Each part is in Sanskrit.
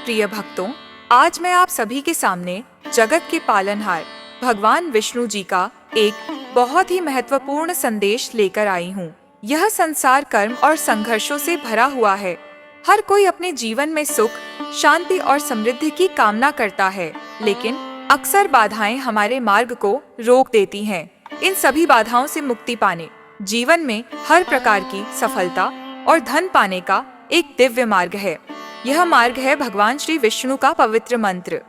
प्रिय भक्तों, आज मैं आप सभी के सामने जगत के पालनहार भगवान विष्णु जी का एक बहुत ही महत्वपूर्ण संदेश लेकर आई हूँ। यह संसार कर्म और संघर्षों से भरा हुआ है। हर कोई अपने जीवन में सुख, शांति और समृद्धि की कामना करता है, लेकिन अक्सर बाधाएं हमारे मार्ग को रोक देती हैं। इन सभी बाधाओं से मुक्ति पाने जीवन में हर प्रकार की सफलता और धन पाने का एक दिव्य मार्ग है। यह मार्ग है भगवान श्री विष्णु का पवित्र मंत्र।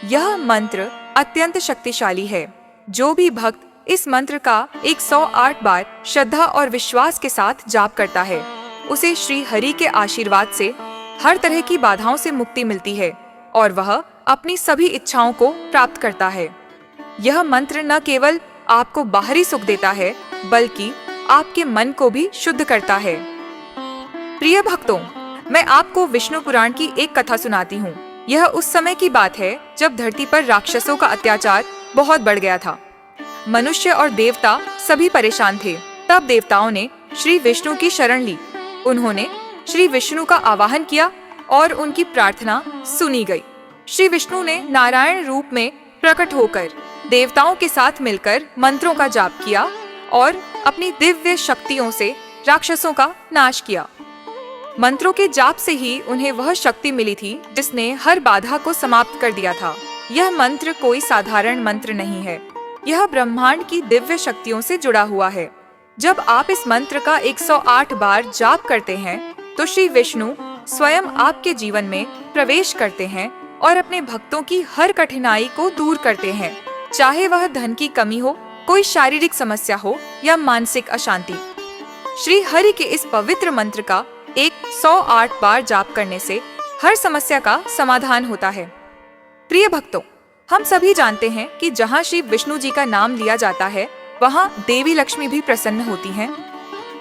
यह मंत्र अत्यंत शक्तिशाली है। जो भी भक्त इस मंत्र का 108 बार श्रद्धा और विश्वास के साथ जाप करता है, उसे श्री हरि के आशीर्वाद से हर तरह की बाधाओं से मुक्ति मिलती है और वह अपनी सभी इच्छाओं को प्राप्त करता है। यह मंत्र न केवल आपको बाहरी सुख देता है, बल्कि आपके मन को भी शुद्ध करता है। प्रिय भक्तों, मैं आपको विष्णु पुराण की एक कथा सुनाती हूँ। यह उस समय की बात है जब धरती पर राक्षसों का अत्याचार बहुत बढ़ गया था। मनुष्य और देवता सभी परेशान थे। तब देवताओं ने श्री विष्णु की शरण ली। उन्होंने श्री विष्णु का आवाहन किया और उनकी प्रार्थना सुनी गई। श्री विष्णु ने नारायण रूप में प्रकट होकर देवताओं के साथ मिलकर मंत्रों का जाप किया और अपनी दिव्य शक्तियों से राक्षसों का नाश किया। मंत्रों के जाप से ही उन्हें वह शक्ति मिली थी जिसने हर बाधा को समाप्त कर दिया था। यह मंत्र कोई साधारण मंत्र नहीं है। यह ब्रह्मांड की दिव्य शक्तियों से जुड़ा हुआ है। जब आप इस मंत्र का 108 बार जाप करते हैं, तो श्री विष्णु स्वयं आपके जीवन में प्रवेश करते हैं और अपने भक्तों की हर कठिनाई को दूर करते हैं, चाहे वह धन की कमी हो, कोई शारीरिक समस्या हो या मानसिक अशांति। श्री हरि के इस पवित्र मंत्र का 108 बार जाप करने से हर समस्या का समाधान होता है। प्रिय भक्तों, हम सभी जानते हैं कि जहाँ श्री विष्णु जी का नाम लिया जाता है, वहाँ देवी लक्ष्मी भी प्रसन्न होती हैं।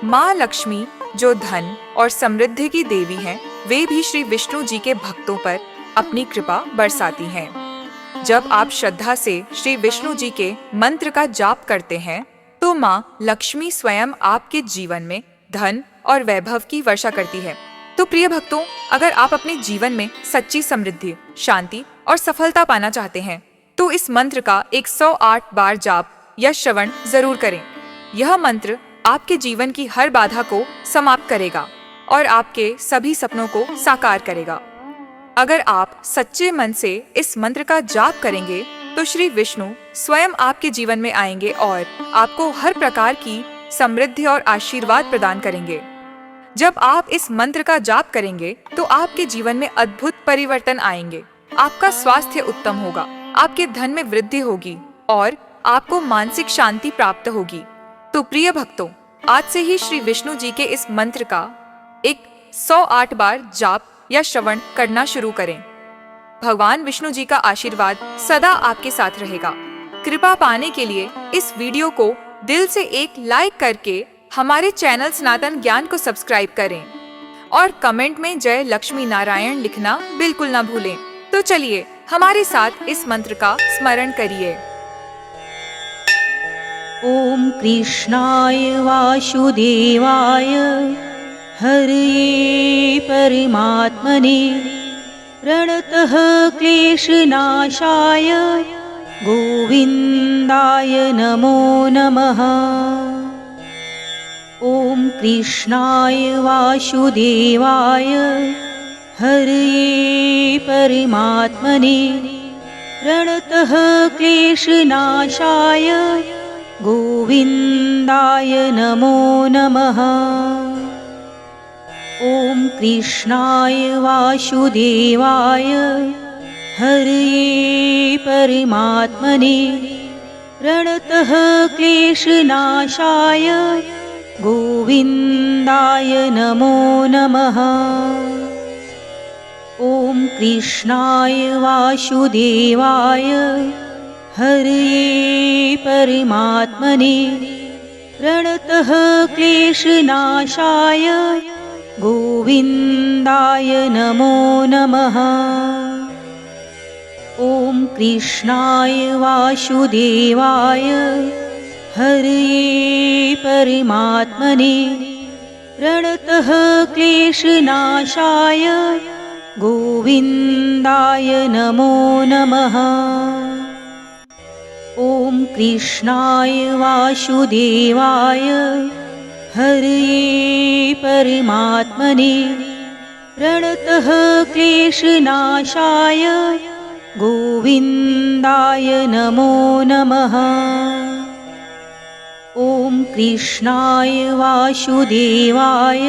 माँ लक्ष्मी, जो धन और समृद्धि की देवी हैं, वे भी श्री विष्णु जी के भक्तों पर अपनी कृपा बरसाती हैं। जब आप श्रद्धा से श्री विष्णु जी के मंत्र का जाप करते हैं, तो माँ लक्ष्मी स्वयं आपके जीवन में धन और वैभव की वर्षा करती है। तो प्रिय भक्तों, अगर आप अपने जीवन में सच्ची समृद्धि, शांति और सफलता पाना चाहते हैं, तो इस मंत्र का 108 बार जाप या श्रवण जरूर करें। यह मंत्र आपके जीवन की हर बाधा को समाप्त करेगा और आपके सभी सपनों को साकार करेगा। अगर आप सच्चे मन से इस मंत्र का जाप करेंगे, तो श्री विष्णु स्वयं आपके जीवन में आएंगे और आपको हर प्रकार की समृद्धि और आशीर्वाद प्रदान करेंगे। जब आप इस मंत्र का जाप करेंगे, तो आपके जीवन में अद्भुत परिवर्तन आएंगे। आपका स्वास्थ्य उत्तम होगा, आपके धन में वृद्धि होगी और आपको मानसिक शांति प्राप्त होगी। तो प्रिय भक्तों, आज से ही श्री विष्णु जी के इस मंत्र का 108 बार जाप या श्रवण करना शुरू करें। भगवान विष्णु जी का आशीर्वाद सदा आपके साथ रहेगा। कृपा पाने के लिए इस वीडियो को दिल से एक लाइक करके हमारे चैनल सनातन ज्ञान को सब्सक्राइब करें और कमेंट में जय लक्ष्मी नारायण लिखना बिल्कुल ना भूलें। तो चलिए हमारे साथ इस मंत्र का स्मरण करिए। ओम कृष्णाय वासुदेवाय हरये परमात्मने प्रणतः क्लेशनाशाय गोविन्दाय नमो नमः। ओम कृष्णाय वासुदेवाय हरये परमात्मने प्रणतः क्लेशनाशाय गोविन्दाय नमो नमः। ओम कृष्णाय वासुदेवाय हरये परमात्मने प्रणतः क्लेशनाशाय गोविन्दाय नमो नमः। ओम कृष्णाय वासुदेवाय हरये परमात्मने प्रणतः क्लेशनाशाय गोविन्दाय नमो नमः। ओम कृष्णाय वासुदेवाय हरये परमात्मने प्रणतः क्लेशनाशाय गोविन्दाय नमो नमः। ॐ कृष्णाय वासुदेवाय हरये परमात्मने प्रणतः क्लेशनाशाय गोविन्दाय नमो नमः। ॐ कृष्णाय वासुदेवाय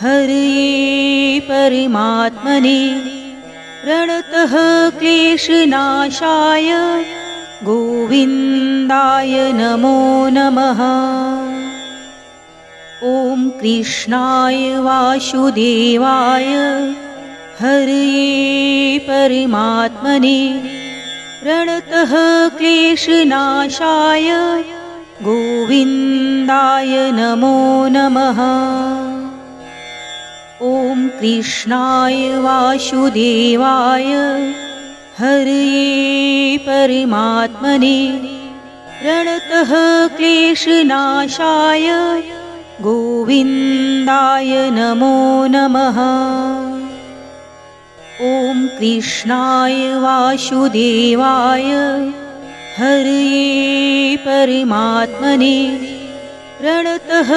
हरये परमात्मने प्रणतः क्लेशनाशाय गोविन्दाय नमो नमः। ॐ कृष्णाय वासुदेवाय हरये परमात्मने प्रणतः क्लेशनाशाय गोविन्दाय नमो नमः। ॐ कृष्णाय वासुदेवाय हरये परमात्मने प्रणतः क्लेशनाशाय गोविन्दाय नमो नमः। ॐ कृष्णाय वासुदेवाय हरये परमात्मने प्रणतः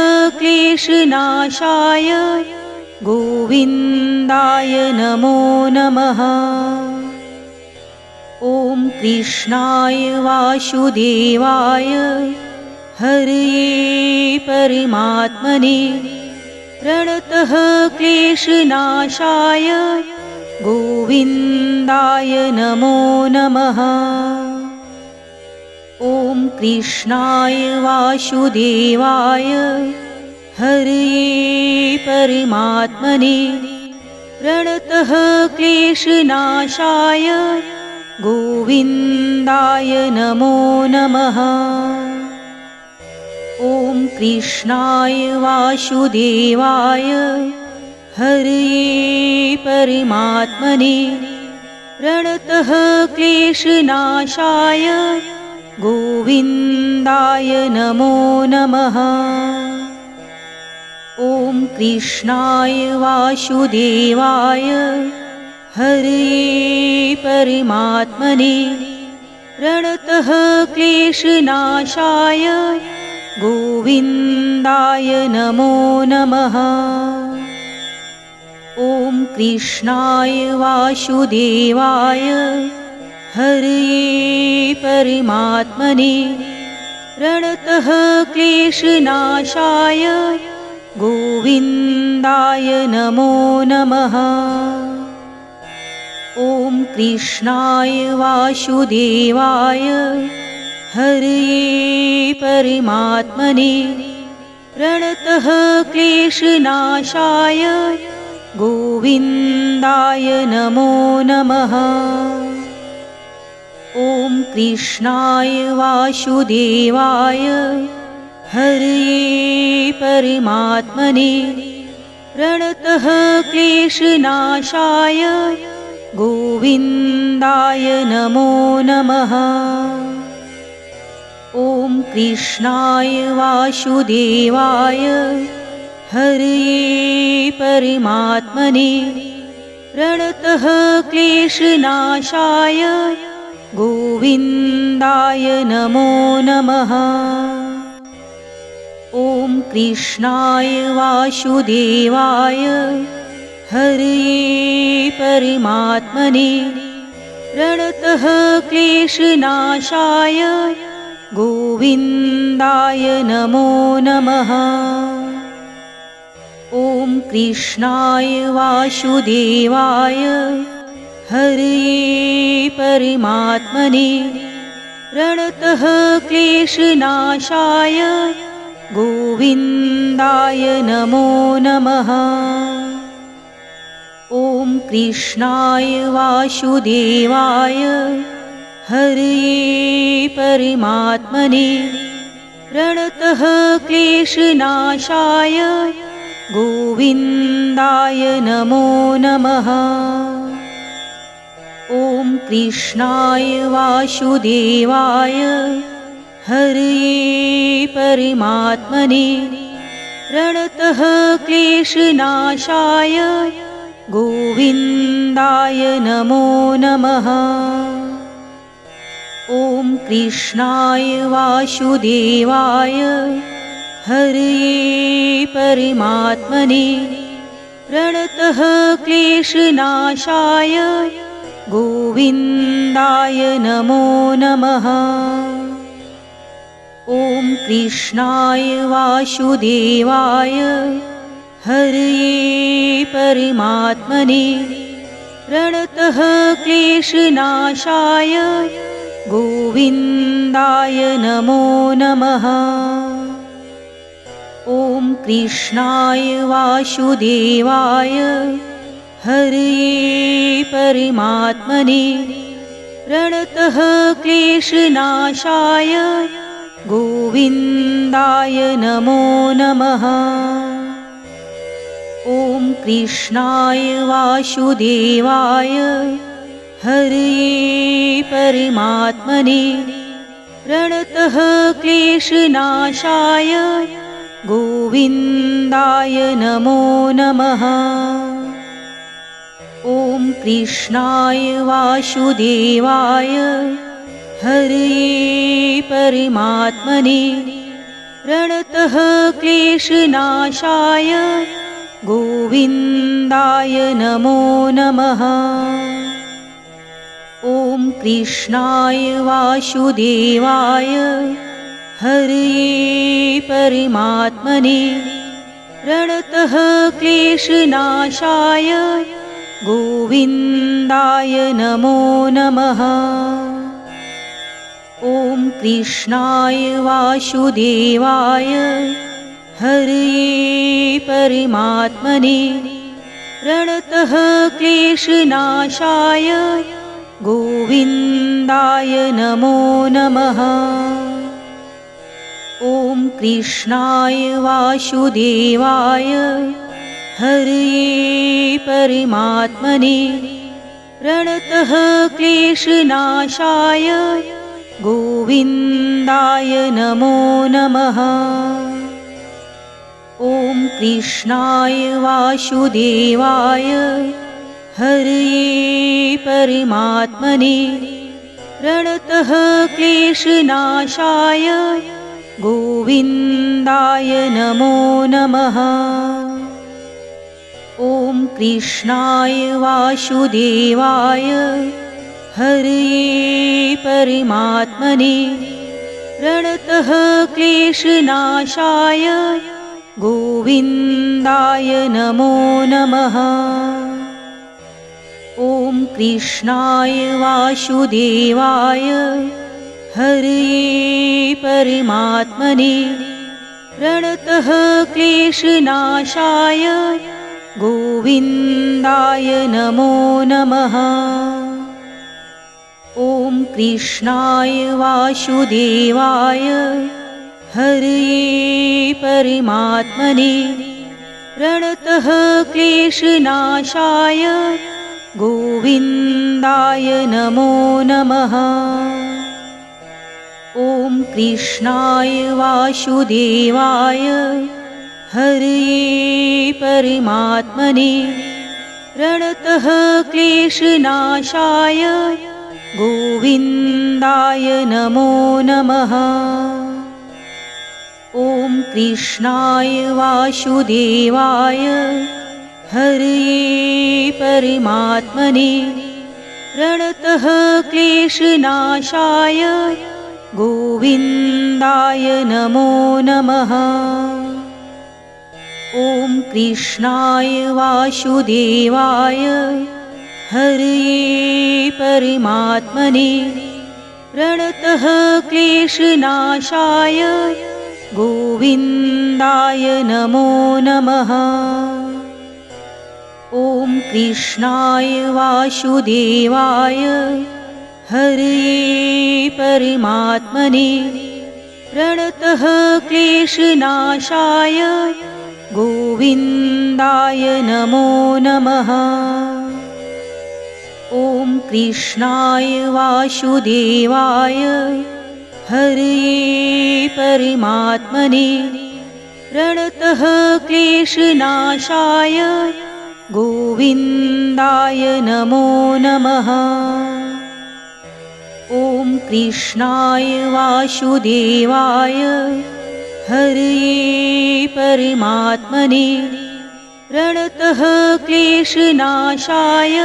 क्लेशनाशाय गोविन्दाय नमो नमः। ॐ कृष्णाय वासुदेवाय हरये परमात्मने प्रणतः क्लेशनाशाय गोविन्दाय नमो नमः। ॐ कृष्णाय वासुदेवाय हरये परमात्मने प्रणतः क्लेशनाशाय गोविन्दाय नमो नमः। ॐ कृष्णाय वासुदेवाय हरये परमात्मने प्रणतः क्लेशनाशाय गोविन्दाय नमो नमः। ॐ कृष्णाय वासुदेवाय हरये परमात्मने प्रणतः क्लेशनाशाय गोविन्दाय नमो नमः। ॐ कृष्णाय वासुदेवाय हरये परमात्मने प्रणतः क्लेशनाशाय गोविन्दाय नमो नमः। ॐ कृष्णाय वासुदेवाय हरये परमात्मने प्रणतः क्लेशनाशाय गोविन्दाय नमो नमः। ॐ कृष्णाय वासुदेवाय हरये परमात्मने प्रणतः क्लेशनाशाय गोविन्दाय नमो नमः। ॐ कृष्णाय वासुदेवाय हरये परमात्मने प्रणतः क्लेशनाशाय गोविन्दाय नमो नमः। ॐ कृष्णाय वासुदेवाय हरये परमात्मने प्रणतः क्लेशनाशाय गोविन्दाय नमो नमः। ॐ कृष्णाय वासुदेवाय हरये परमात्मने प्रणतः क्लेशनाशाय गोविन्दाय नमो नमः। ॐ कृष्णाय वासुदेवाय हरये परमात्मने प्रणतः क्लेशनाशाय गोविन्दाय नमो नमः। ॐ कृष्णाय वासुदेवाय हरये परमात्मने प्रणतः क्लेशनाशाय गोविन्दाय नमो नमः। ॐ कृष्णाय वासुदेवाय हरये परमात्मने प्रणतः क्लेशनाशाय गोविन्दाय नमो नमः। ॐ कृष्णाय वासुदेवाय हरये परमात्मने प्रणतः क्लेशनाशाय गोविन्दाय नमो नमः। ॐ कृष्णाय वासुदेवाय हरये परमात्मने प्रणतः क्लेशनाशाय गोविन्दाय नमो नमः। ॐ कृष्णाय वासुदेवाय हरये परमात्मने प्रणतः क्लेशनाशाय गोविन्दाय नमो नमः। ॐ कृष्णाय वासुदेवाय हरये परमात्मने प्रणतः क्लेशनाशाय गोविन्दाय नमो नमः। ॐ कृष्णाय वासुदेवाय हरये परमात्मने प्रणतः क्लेशनाशाय गोविन्दाय नमो नमः। ॐ कृष्णाय वासुदेवाय हरये परमात्मने प्रणतः क्लेशनाशाय गोविन्दाय नमो नमः। ॐ कृष्णाय वासुदेवाय हरये परमात्मने प्रणतः क्लेशनाशाय गोविन्दाय नमो नमः। ॐ कृष्णाय वासुदेवाय हरये परमात्मने प्रणतः क्लेशनाशाय गोविन्दाय नमो नमः। ॐ कृष्णाय वासुदेवाय हरये परमात्मने प्रणतः क्लेशनाशाय गोविन्दाय नमो नमः। ॐ कृष्णाय वासुदेवाय हरये परमात्मने प्रणतः क्लेशनाशाय गोविन्दाय नमो नमः। ॐ कृष्णाय वासुदेवाय हरये परमात्मने प्रणतः क्लेशनाशाय गोविन्दाय नमो नमः। ॐ कृष्णाय वासुदेवाय हरये परमात्मने प्रणतः क्लेशनाशाय गोविन्दाय नमो नमः। ॐ कृष्णाय वासुदेवाय हरये परमात्मने प्रणतः क्लेशनाशाय गोविन्दाय नमो नमः। ॐ कृष्णाय वासुदेवाय हरये परमात्मने प्रणतः क्लेशनाशाय गोविन्दाय नमो नमः। ॐ कृष्णाय वासुदेवाय हरये परमात्मने प्रणतः क्लेशनाशाय गोविन्दाय नमो नमः। ॐ कृष्णाय वासुदेवाय हरये परमात्मने प्रणतः क्लेशनाशाय गोविन्दाय नमो नमः। ॐ कृष्णाय वासुदेवाय हरये परमात्मने प्रणतः क्लेशनाशाय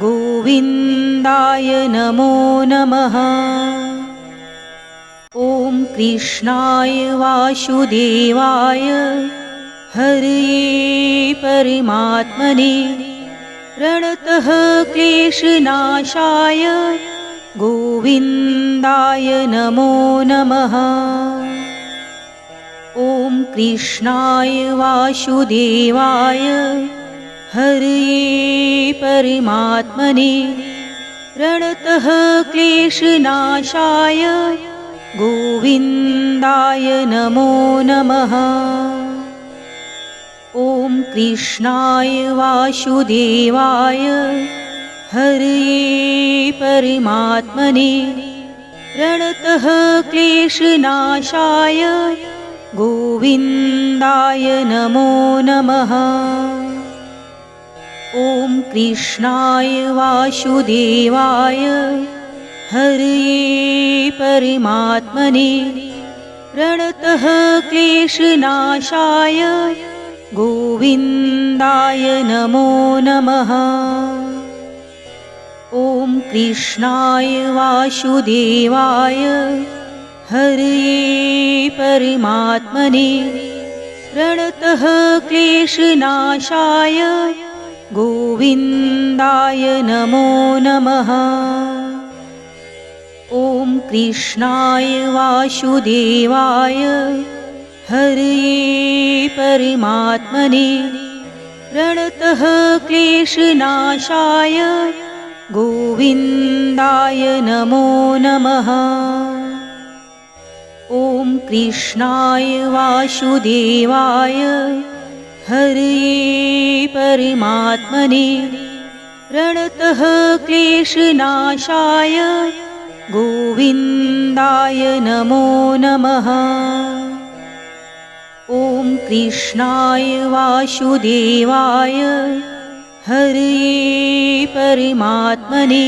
गोविन्दाय नमो नमः। ॐ कृष्णाय वासुदेवाय हरये परमात्मने प्रणतः क्लेशनाशाय गोविन्दाय नमो नमः। ॐ कृष्णाय वासुदेवाय हरये परमात्मने प्रणतः क्लेशनाशाय गोविन्दाय नमो नमः। ॐ कृष्णाय वासुदेवाय हरये परमात्मने प्रणतः क्लेशनाशाय गोविन्दाय नमो नमः। ॐ कृष्णाय वासुदेवाय हरये परमात्मने प्रणतः क्लेशनाशाय गोविन्दाय नमो नमः। ॐ कृष्णाय वासुदेवाय हरये परमात्मने प्रणतः क्लेशनाशाय गोविन्दाय नमो नमः। ॐ कृष्णाय वासुदेवाय हरये परमात्मने प्रणतः क्लेशनाशाय गोविन्दाय नमो नमः। ॐ कृष्णाय वासुदेवाय हरये परमात्मने प्रणतः क्लेशनाशाय गोविन्दाय नमो नमः। ॐ कृष्णाय वासुदेवाय हरये परमात्मने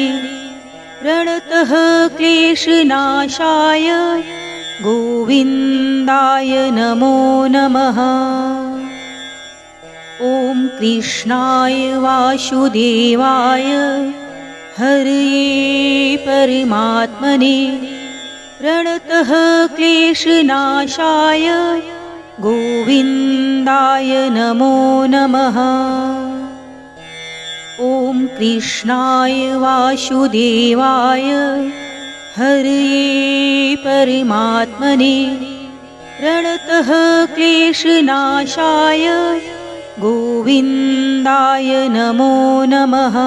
प्रणतः क्लेशनाशाय गोविन्दाय नमो नमः। ॐ कृष्णाय वासुदेवाय हरये परमात्मने प्रणतः क्लेशनाशाय गोविन्दाय नमो नमः। ॐ कृष्णाय वासुदेवाय हरये परमात्मने प्रणतः क्लेशनाशाय गोविन्दाय नमो नमः।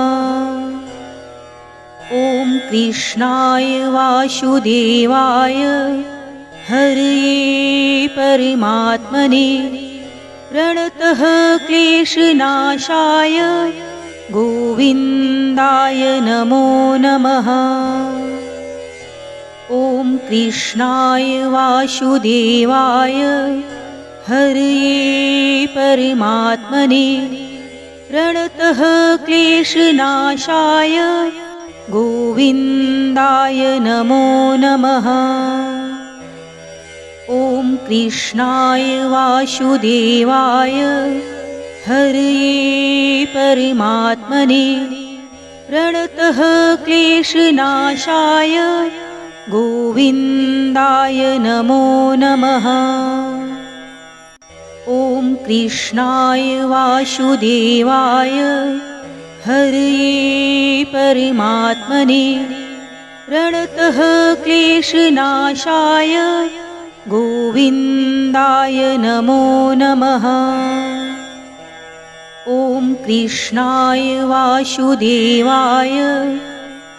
ॐ कृष्णाय वासुदेवाय हरये परमात्मने प्रणतः क्लेशनाशाय गोविन्दाय नमो नमः। ॐ कृष्णाय वासुदेवाय हरये परमात्मने प्रणतः क्लेशनाशाय गोविन्दाय नमो नमः। ॐ कृष्णाय वासुदेवाय हरये परमात्मने प्रणतः क्लेशनाशाय गोविन्दाय नमो नमः। ॐ कृष्णाय वासुदेवाय हरये परमात्मने प्रणतः क्लेशनाशाय गोविन्दाय नमो नमः। ॐ कृष्णाय वासुदेवाय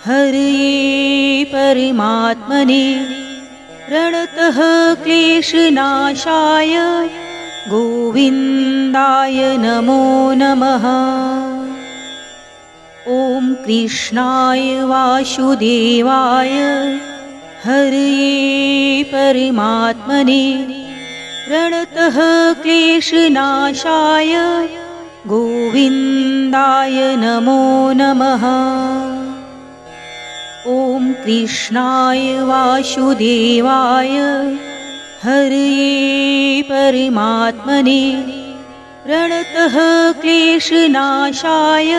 हरये परमात्मने प्रणतः क्लेशनाशाय गोविन्दाय नमो नमः। ॐ कृष्णाय वासुदेवाय हरये परमात्मने प्रणतः क्लेशनाशाय गोविन्दाय गोविन्दाय नमो नमः। ॐ कृष्णाय वासुदेवाय हरये परमात्मने प्रणतः क्लेशनाशाय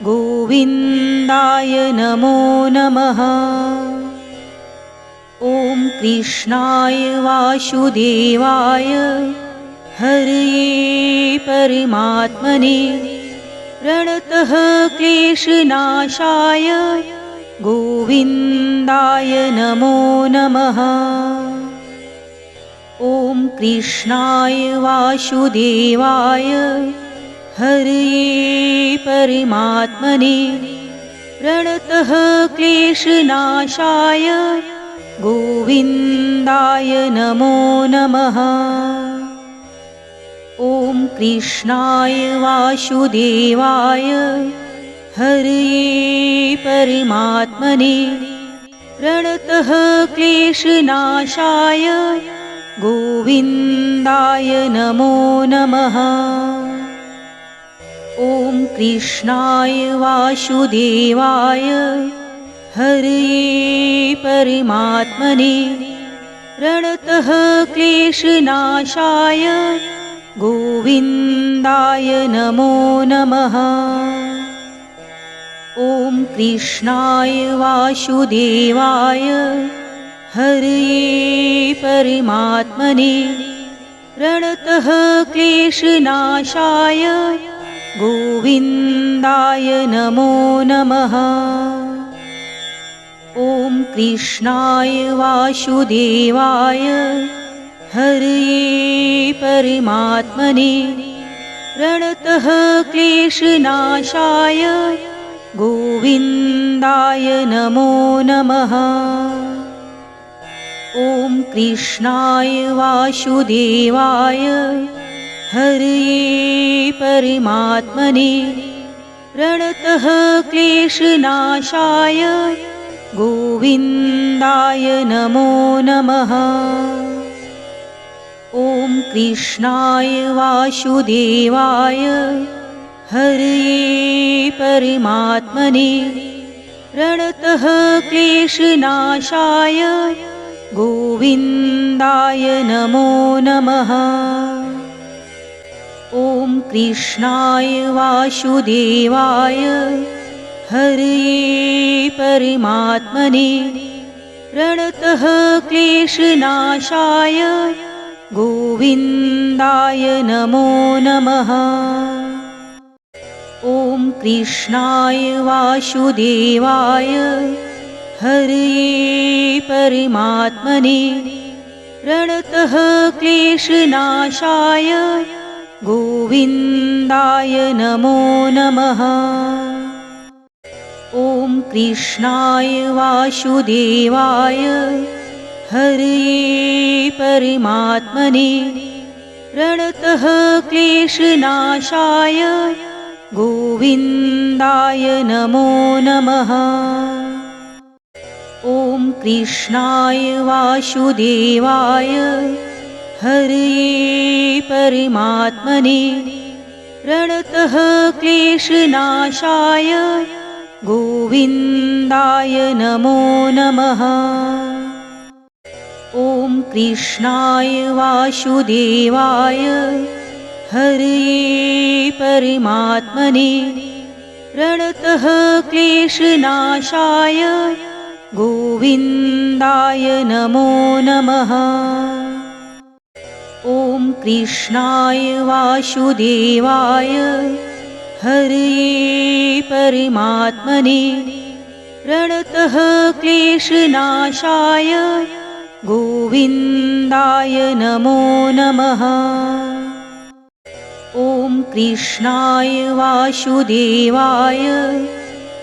गोविन्दाय नमो नमः। ॐ कृष्णाय वासुदेवाय हरये परमात्मने प्रणतः क्लेशनाशाय गोविन्दाय नमो नमः। ॐ कृष्णाय वासुदेवाय हरये परमात्मने प्रणतः क्लेशनाशाय गोविन्दाय नमो नमः। ॐ कृष्णाय वासुदेवाय हरये परमात्मने प्रणतः क्लेशनाशाय गोविन्दाय नमो नमः। ॐ कृष्णाय वासुदेवाय हरये परमात्मने प्रणतः क्लेशनाशाय गोविन्दाय नमो नमः। ॐ कृष्णाय वासुदेवाय हरये परमात्मने प्रणतः क्लेशनाशाय गोविन्दाय नमो नमः। ॐ कृष्णाय वासुदेवाय हरये परमात्मने प्रणतः क्लेशनाशाय गोविन्दाय नमो नमः। ॐ कृष्णाय वासुदेवाय हरये परमात्मने प्रणतः क्लेशनाशाय गोविन्दाय नमो नमः। ॐ कृष्णाय वासुदेवाय हरये परमात्मने प्रणतः क्लेशनाशाय गोविन्दाय नमो नमः। ॐ कृष्णाय वासुदेवाय हरये परमात्मने प्रणतः क्लेशनाशाय गोविन्दाय नमो नमः। ॐ कृष्णाय वासुदेवाय हरये परमात्मने प्रणतः क्लेशनाशाय गोविन्दाय नमो नमः। ॐ कृष्णाय वासुदेवाय हरये परमात्मने प्रणतः क्लेशनाशाय गोविन्दाय नमो नमः। ॐ कृष्णाय वासुदेवाय हरये परमात्मने प्रणतः क्लेशनाशाय गोविन्दाय नमो नमः। ॐ कृष्णाय वासुदेवाय हरये परमात्मने प्रणतः क्लेशनाशाय गोविन्दाय नमो नमः। ॐ कृष्णाय वासुदेवाय हरये परमात्मने प्रणतः क्लेशनाशाय गोविन्दाय नमो नमः। ॐ कृष्णाय वासुदेवाय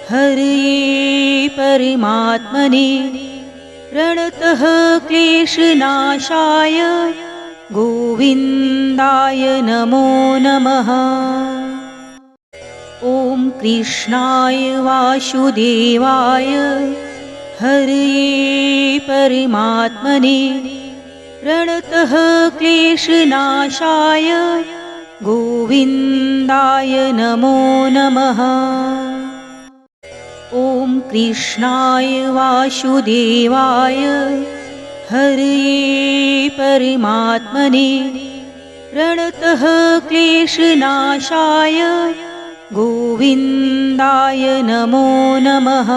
हरये परमात्मने प्रणतः क्लेशनाशाय गोविन्दाय नमो नमः। ॐ कृष्णाय वासुदेवाय हरये परमात्मने प्रणतः क्लेशनाशाय गोविन्दाय नमो नमः। ॐ कृष्णाय वासुदेवाय हरये परमात्मने प्रणतः क्लेशनाशाय गोविन्दाय नमो नमः।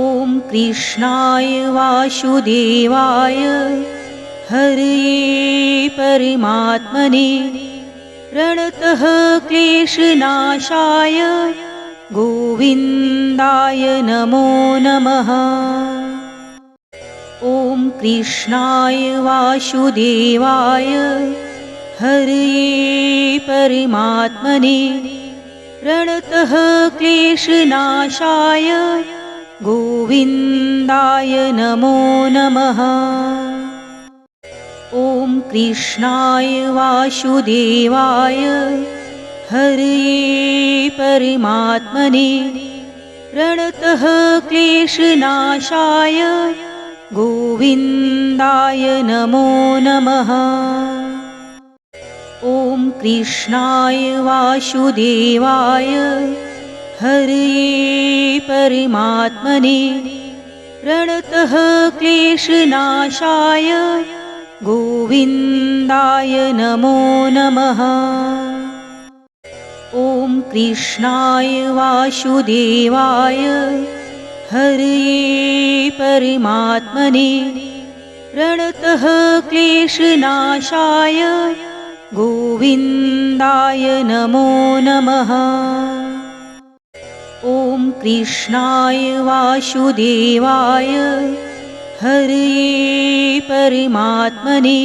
ॐ कृष्णाय वासुदेवाय हरये परमात्मने प्रणतः क्लेशनाशाय गोविन्दाय नमो नमः। ॐ कृष्णाय वासुदेवाय हरये परमात्मने प्रणतः क्लेशनाशाय गोविन्दाय नमो नमः। ॐ कृष्णाय वासुदेवाय हरये परमात्मने प्रणतः क्लेशनाशाय गोविन्दाय नमो नमः। ॐ कृष्णाय वासुदेवाय हरये परमात्मने प्रणतः क्लेशनाशाय गोविन्दाय नमो नमः। ॐ कृष्णाय वासुदेवाय हरये परमात्मने प्रणतः क्लेशनाशाय गोविन्दाय नमो नमः। ॐ कृष्णाय वासुदेवाय हरये परमात्मने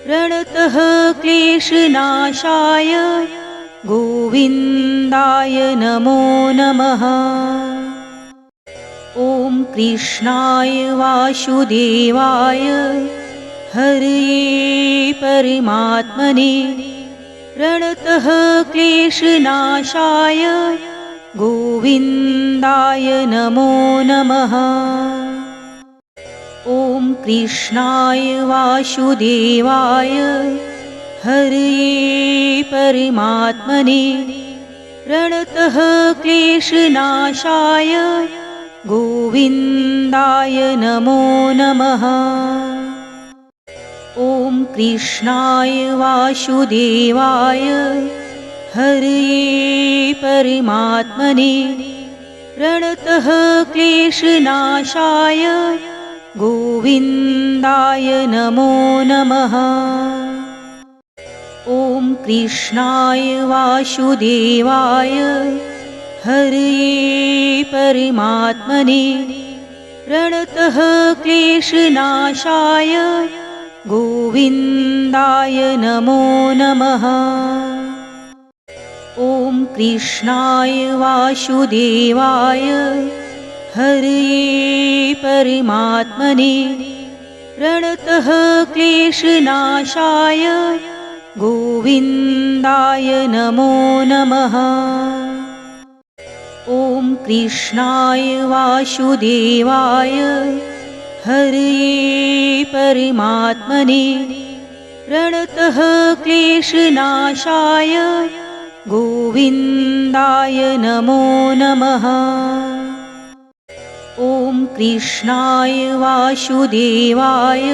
प्रणतः क्लेशनाशाय गोविन्दाय नमो नमः। ॐ कृष्णाय वासुदेवाय हरये परमात्मने प्रणतः क्लेशनाशाय गोविन्दाय नमो नमः। ॐ कृष्णाय वासुदेवाय हरये परमात्मने प्रणतः क्लेशनाशाय गोविन्दाय नमो नमः। ॐ कृष्णाय वासुदेवाय हरये परमात्मने प्रणतः क्लेशनाशाय गोविन्दाय नमो नमः। ॐ कृष्णाय वासुदेवाय हरये परमात्मने प्रणतः क्लेशनाशाय गोविन्दाय नमो नमः। ॐ कृष्णाय वासुदेवाय हरये परमात्मने प्रणतः क्लेशनाशाय गोविन्दाय नमो नमः। ॐ कृष्णाय वासुदेवाय हरये परमात्मने प्रणतः क्लेशनाशाय गोविन्दाय नमो नमः। ॐ कृष्णाय वासुदेवाय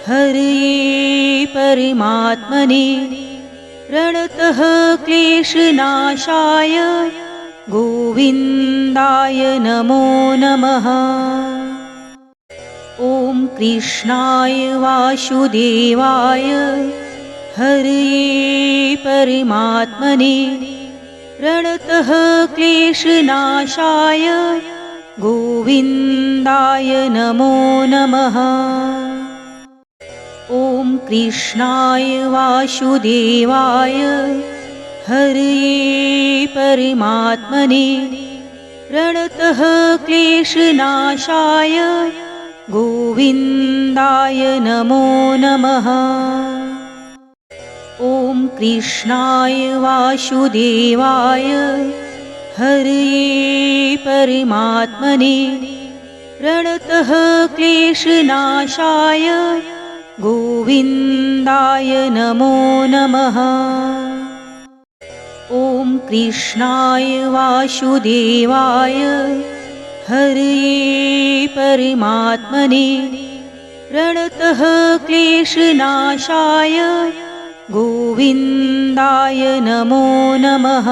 हरये परमात्मने प्रणतः क्लेशनाशाय गोविन्दाय नमो नमः। ॐ कृष्णाय वासुदेवाय हरये परमात्मने प्रणतः क्लेशनाशाय गोविन्दाय नमो नमः। ॐ कृष्णाय वासुदेवाय हरये परमात्मने प्रणतः क्लेशनाशाय गोविन्दाय नमो नमः। ॐ कृष्णाय वासुदेवाय हरये परमात्मने प्रणतः क्लेशनाशाय गोविन्दाय नमो नमः। ॐ कृष्णाय वासुदेवाय हरये परमात्मने प्रणतः क्लेशनाशाय गोविन्दाय नमो नमः।